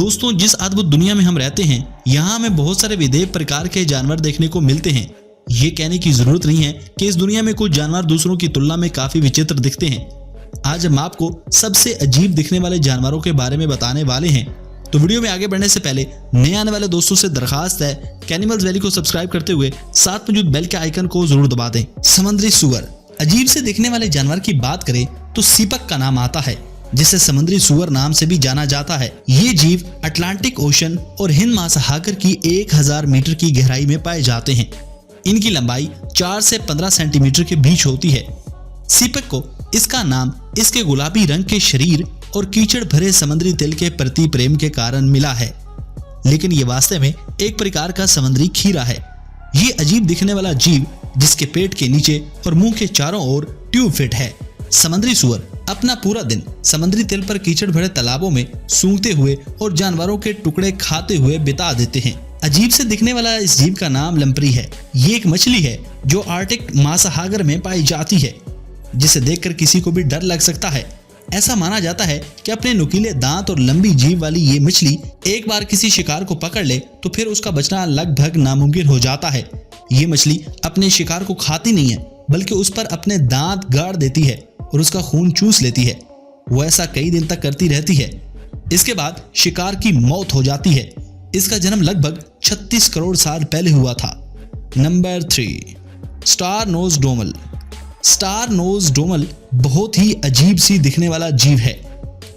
दोस्तों, जिस अद्भुत दुनिया में हम रहते हैं, यहाँ हमें बहुत सारे विविध प्रकार के जानवर देखने को मिलते हैं। ये कहने की जरूरत नहीं है कि इस दुनिया में कुछ जानवर दूसरों की तुलना में काफी विचित्र दिखते हैं। आज हम आपको सबसे अजीब दिखने वाले जानवरों के बारे में बताने वाले हैं। तो वीडियो में आगे बढ़ने से पहले नए आने वाले दोस्तों से दरखास्त है कि एनिमल्स वैली को सब्सक्राइब करते हुए साथ मौजूद बेल के आइकन को जरूर दबा दें। समुद्री सुअर। अजीब से दिखने वाले जानवर की बात करें तो सीपक का नाम आता है, जिसे समुद्री सुअर नाम से भी जाना जाता है। ये जीव अटलांटिक ओशन और हिंद महासागर की 1000 मीटर की गहराई में पाए जाते हैं। इनकी लंबाई 4 से 15 सेंटीमीटर के बीच होती है। सीपक को इसका नाम इसके गुलाबी रंग के शरीर और कीचड़ भरे समुद्री तिल के प्रति प्रेम के कारण मिला है, लेकिन ये वास्तव में एक प्रकार का समुद्री खीरा है। ये अजीब दिखने वाला जीव जिसके पेट के नीचे और मुंह के चारों ओर ट्यूब फिट है। समुद्री सुअर अपना पूरा दिन समुद्री तिल पर कीचड़ भरे तालाबों में सूंघते हुए और जानवरों के टुकड़े खाते हुए बिता देते हैं। अजीब से दिखने वाला इस जीव का नाम लंपरी है। ये एक मछली है जो आर्कटिक महासागर में पाई जाती है, जिसे देखकर किसी को भी डर लग सकता है। ऐसा माना जाता है कि अपने नुकीले दांत और लंबी जीभ वाली ये मछली एक बार किसी शिकार को पकड़ ले तो फिर उसका बचना लगभग नामुमकिन हो जाता है। ये मछली अपने शिकार को खाती नहीं है, बल्कि उस पर अपने दांत गाड़ देती है और उसका खून चूस लेती है। वो ऐसा कई दिन तक करती रहती है। इसके बाद शिकार की मौत हो जाती है। इसका जन्म लगभग 36 करोड़ साल पहले हुआ था। Number 3, star nosed mole. Star nosed mole बहुत ही अजीब सी दिखने वाला जीव है।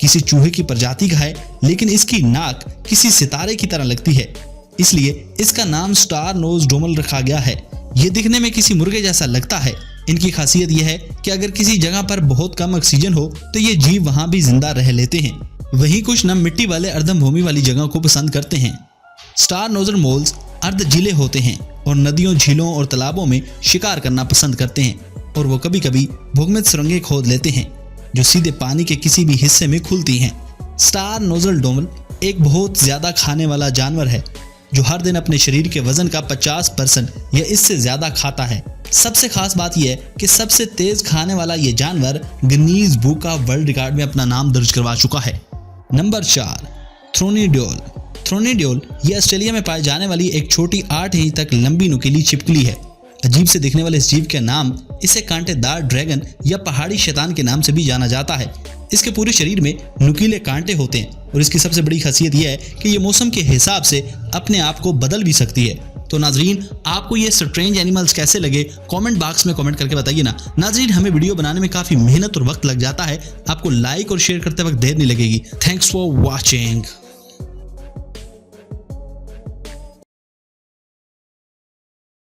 किसी चूहे की प्रजाति का है, लेकिन इसकी नाक किसी सितारे की तरह लगती है, इसलिए इसका नाम स्टार नोज डोमल रखा गया है। ये दिखने में किसी मुर्गे जैसा लगता है। इनकी खासियत यह है कि अगर किसी जगह पर बहुत कम ऑक्सीजन हो तो ये जीव वहां भी जिंदा रह लेते हैं। वहीं कुछ नम मिट्टी वाले अर्धम भूमि वाली जगह को पसंद करते हैं। स्टार नोजर मोल्स अर्ध जिले होते हैं और नदियों, झीलों और तालाबों में शिकार करना पसंद करते हैं, और वो कभी कभी भूगर्भ सुरंगें खोद लेते हैं जो सीधे पानी के किसी भी हिस्से में खुलती हैं। स्टार नोजल डोमल एक बहुत ज्यादा खाने वाला जानवर है जो हर दिन अपने शरीर के वजन का 50% या इससे ज्यादा खाता है। सबसे खास बात यह है कि सबसे तेज खाने वाला ये जानवर गिनीज बुक का वर्ल्ड रिकॉर्ड में अपना नाम दर्ज करवा चुका है। नंबर 4, थ्रोनिड्योल। थ्रोनिड्योल ये ऑस्ट्रेलिया में पाई जाने वाली एक छोटी 8 इंच तक लंबी नुकीली छिपकली है। अजीब से दिखने वाले इस जीव के नाम इसे कांटेदार ड्रैगन या पहाड़ी शैतान के नाम से भी जाना जाता है। इसके पूरे शरीर में नुकीले कांटे होते हैं और इसकी सबसे बड़ी खासियत यह है कि ये मौसम के हिसाब से अपने आप को बदल भी सकती है। तो नाजरीन, आपको ये स्ट्रेंज एनिमल्स कैसे लगे कमेंट बॉक्स में कमेंट करके बताइए ना। नाजरीन, हमें वीडियो बनाने में काफी मेहनत और वक्त लग जाता है। आपको लाइक और शेयर करते वक्त देर नहीं लगेगी। Thanks for watching.